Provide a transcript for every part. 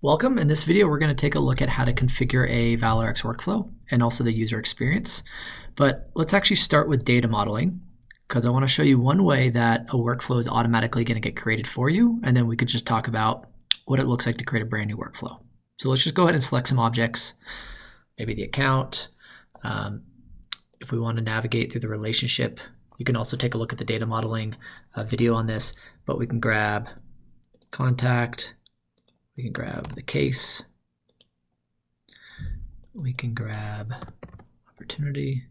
Welcome. In this video, we're going to take a look at how to configure a Valorx workflow and also the user experience. But let's actually start with data modeling, because I want to show you one way that a workflow is automatically going to get created for you, and then we could just talk about what it looks like to create a brand new workflow. So let's just go ahead and select some objects, maybe the account. If we want to navigate through the relationship, you can also take a look at the data modeling video on this, but we can grab contact. We can grab the case. We can grab opportunity.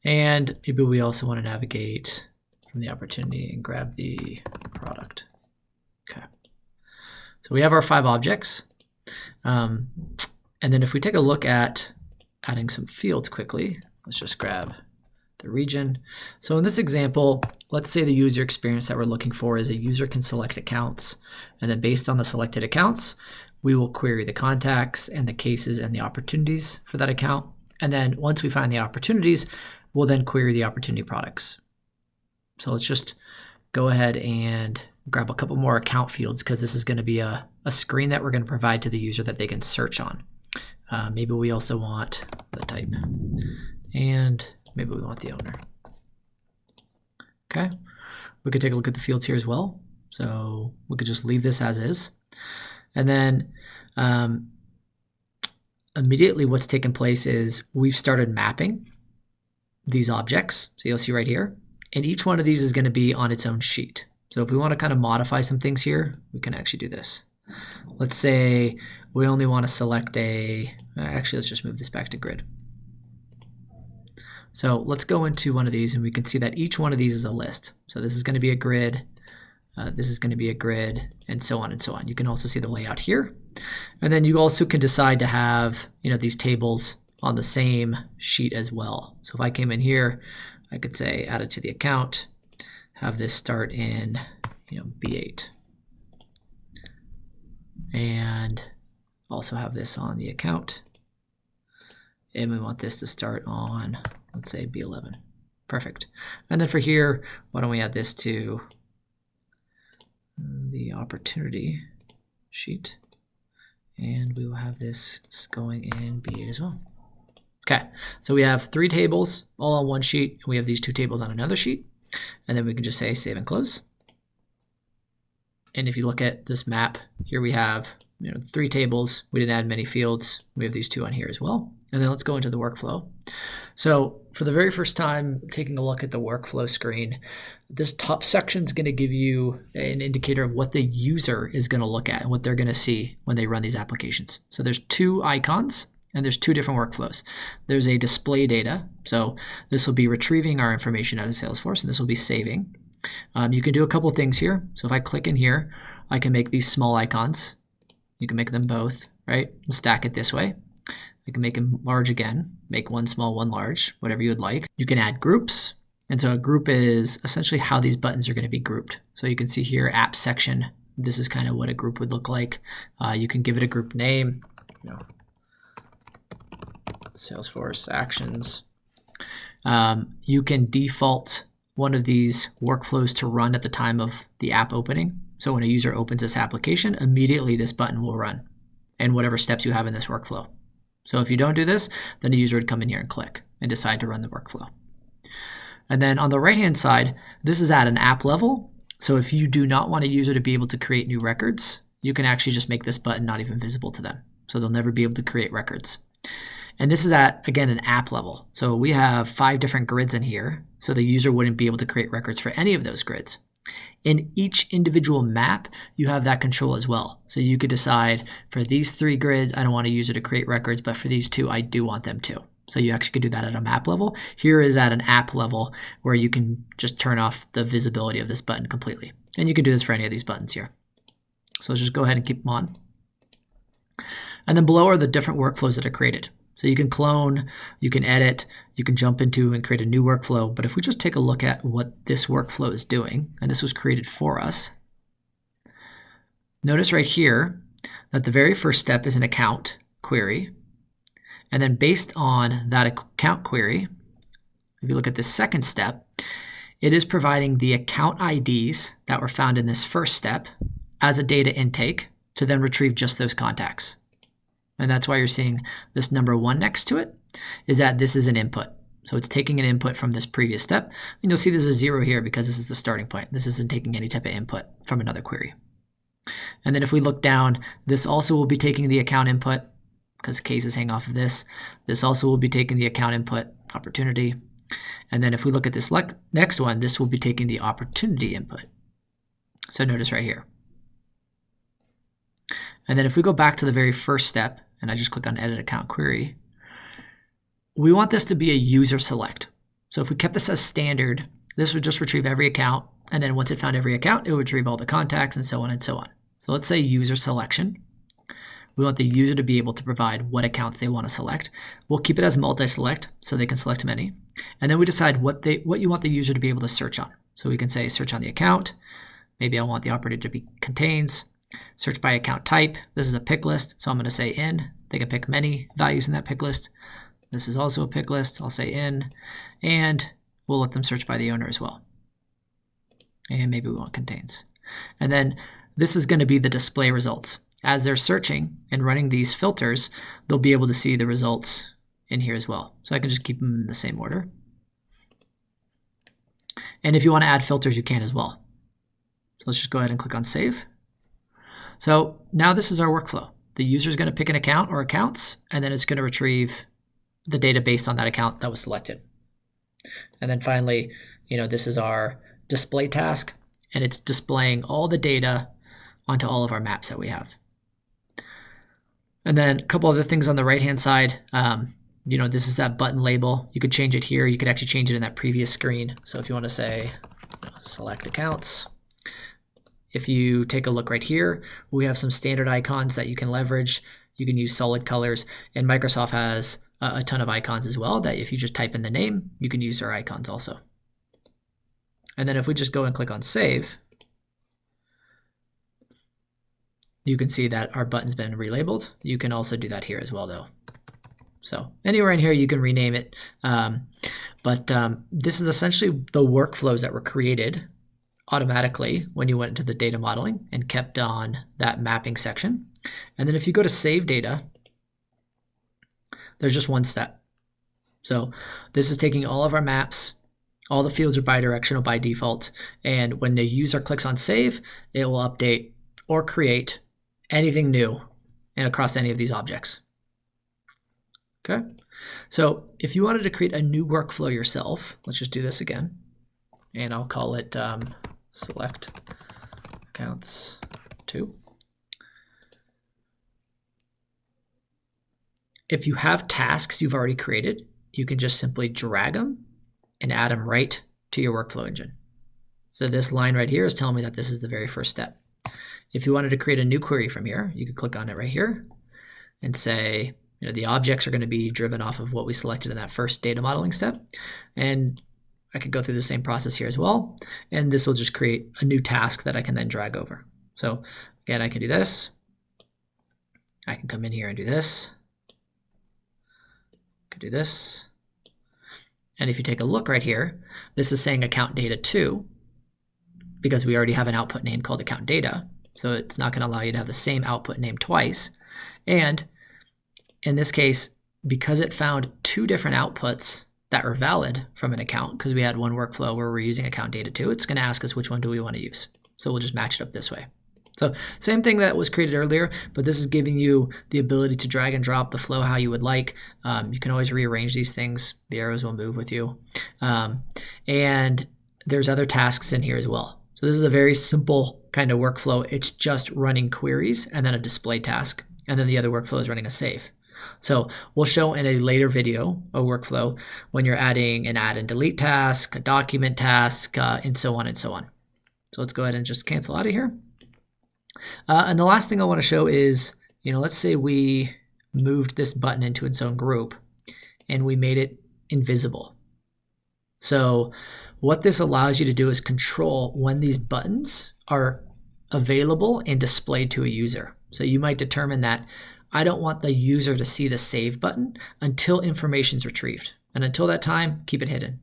And maybe we also want to navigate from the opportunity and grab the product. Okay. So we have our 5 objects. And then if we take a look at adding some fields quickly, let's just grab the region. So in this example, let's say the user experience that we're looking for is a user can select accounts, and then based on the selected accounts, we will query the contacts and the cases and the opportunities for that account. And then once we find the opportunities, we'll then query the opportunity products. So let's just go ahead and grab a couple more account fields, because this is going to be a screen that we're going to provide to the user that they can search on. Maybe we also want the type, and maybe we want the owner. Okay, we could take a look at the fields here as well. So we could just leave this as is. And then immediately what's taken place is we've started mapping these objects. So you'll see right here. And each one of these is going to be on its own sheet. So if we want to kind of modify some things here, we can actually do this. Let's say we only want to select actually, let's just move this back to grid. So let's go into one of these, and we can see that each one of these is a list. So this is going to be a grid, this is going to be a grid, and so on and so on. You can also see the layout here. And then you also can decide to have these tables on the same sheet as well. So if I came in here, I could say add it to the account, have this start in B8, and also have this on the account. And we want this to start on, let's say, B11. Perfect. And then for here, why don't we add this to the opportunity sheet, and we will have this going in B8 as well. Okay, so we have 3 tables all on one sheet, and we have these 2 tables on another sheet, and then we can just say save and close. And if you look at this map, here we have 3 tables. We didn't add many fields. We have these 2 on here as well. And then let's go into the workflow. So for the very first time, taking a look at the workflow screen, this top section is going to give you an indicator of what the user is going to look at and what they're going to see when they run these applications. So there's 2 icons, and there's 2 different workflows. There's a display data. So this will be retrieving our information out of Salesforce, and this will be saving. You can do a couple things here. So if I click in here, I can make these small icons. You can make them both, right? And stack it this way. I can make them large again, make one small, one large, whatever you would like. You can add groups. And so a group is essentially how these buttons are going to be grouped. So you can see here, app section. This is kind of what a group would look like. You can give it a group name, Salesforce Actions. You can default one of these workflows to run at the time of the app opening. So when a user opens this application, immediately this button will run, and whatever steps you have in this workflow. So if you don't do this, then the user would come in here and click and decide to run the workflow. And then on the right-hand side, this is at an app level. So if you do not want a user to be able to create new records, you can actually just make this button not even visible to them. So they'll never be able to create records. And this is at, again, an app level. So we have 5 different grids in here. So the user wouldn't be able to create records for any of those grids. In each individual map, you have that control as well. So you could decide for these 3 grids, I don't want a user to create records, but for these 2, I do want them to. So you actually could do that at a map level. Here is at an app level where you can just turn off the visibility of this button completely. And you can do this for any of these buttons here. So let's just go ahead and keep them on. And then below are the different workflows that are created. So you can clone, you can edit, you can jump into and create a new workflow. But if we just take a look at what this workflow is doing, and this was created for us, notice right here that the very first step is an account query. And then based on that account query, if you look at the second step, it is providing the account IDs that were found in this first step as a data intake to then retrieve just those contacts. And that's why you're seeing this number 1 next to it, is that this is an input. So it's taking an input from this previous step. And you'll see there's a 0 here because this is the starting point. This isn't taking any type of input from another query. And then if we look down, this also will be taking the account input because cases hang off of this. This also will be taking the account input opportunity. And then if we look at this next one, this will be taking the opportunity input. So notice right here. And then if we go back to the very first step, and I just click on Edit Account Query, we want this to be a user select. So if we kept this as standard, this would just retrieve every account, and then once it found every account, it would retrieve all the contacts and so on and so on. So let's say user selection. We want the user to be able to provide what accounts they want to select. We'll keep it as multi-select so they can select many. And then we decide what you want the user to be able to search on. So we can say search on the account. Maybe I want the operator to be contains. Search by account type. This is a pick list, so I'm going to say in. They can pick many values in that pick list. This is also a pick list. I'll say in. And we'll let them search by the owner as well. And maybe we want contains. And then this is going to be the display results. As they're searching and running these filters, they'll be able to see the results in here as well. So I can just keep them in the same order. And if you want to add filters, you can as well. So let's just go ahead and click on Save. So now this is our workflow. The user is going to pick an account or accounts, and then it's going to retrieve the data based on that account that was selected. And then finally, this is our display task, and it's displaying all the data onto all of our maps that we have. And then a couple other things on the right-hand side. This is that button label. You could change it here. You could actually change it in that previous screen. So if you want to say select accounts, if you take a look right here, we have some standard icons that you can leverage. You can use solid colors, and Microsoft has a ton of icons as well that if you just type in the name, you can use their icons also. And then if we just go and click on Save, you can see that our button's been relabeled. You can also do that here as well, though. So anywhere in here, you can rename it. But this is essentially the workflows that were created automatically when you went into the data modeling and kept on that mapping section. And then if you go to save data, there's just one step. So this is taking all of our maps. All the fields are bidirectional by default. And when the user clicks on save, it will update or create anything new and across any of these objects. Okay. So if you wanted to create a new workflow yourself, let's just do this again. And I'll call it select accounts 2. If you have tasks you've already created, you can just simply drag them and add them right to your workflow engine. So this line right here is telling me that this is the very first step. If you wanted to create a new query from here, you could click on it right here and say, the objects are going to be driven off of what we selected in that first data modeling step. And I could go through the same process here as well. And this will just create a new task that I can then drag over. So again, I can do this. I can come in here and do this. I could do this. And if you take a look right here, this is saying account data 2 because we already have an output name called account data. So it's not going to allow you to have the same output name twice. And in this case, because it found 2 different outputs that are valid from an account, because we had one workflow where we're using account data 2, it's going to ask us which one do we want to use. So we'll just match it up this way. So same thing that was created earlier, but this is giving you the ability to drag and drop the flow how you would like. You can always rearrange these things. The arrows will move with you. And there's other tasks in here as well. So this is a very simple kind of workflow. It's just running queries and then a display task. And then the other workflow is running a save. So we'll show in a later video a workflow when you're adding an add and delete task, a document task, and so on and so on. So let's go ahead and just cancel out of here. And the last thing I want to show is, let's say we moved this button into its own group and we made it invisible. So what this allows you to do is control when these buttons are available and displayed to a user. So you might determine that I don't want the user to see the save button until information is retrieved. And until that time, keep it hidden.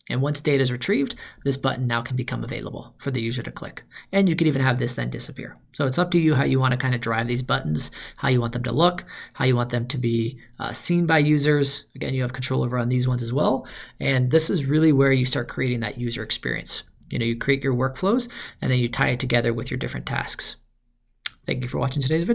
And once data is retrieved, this button now can become available for the user to click. And you can even have this then disappear. So it's up to you how you want to kind of drive these buttons, how you want them to look, how you want them to be seen by users. Again, you have control over on these ones as well. And this is really where you start creating that user experience. You create your workflows and then you tie it together with your different tasks. Thank you for watching today's video.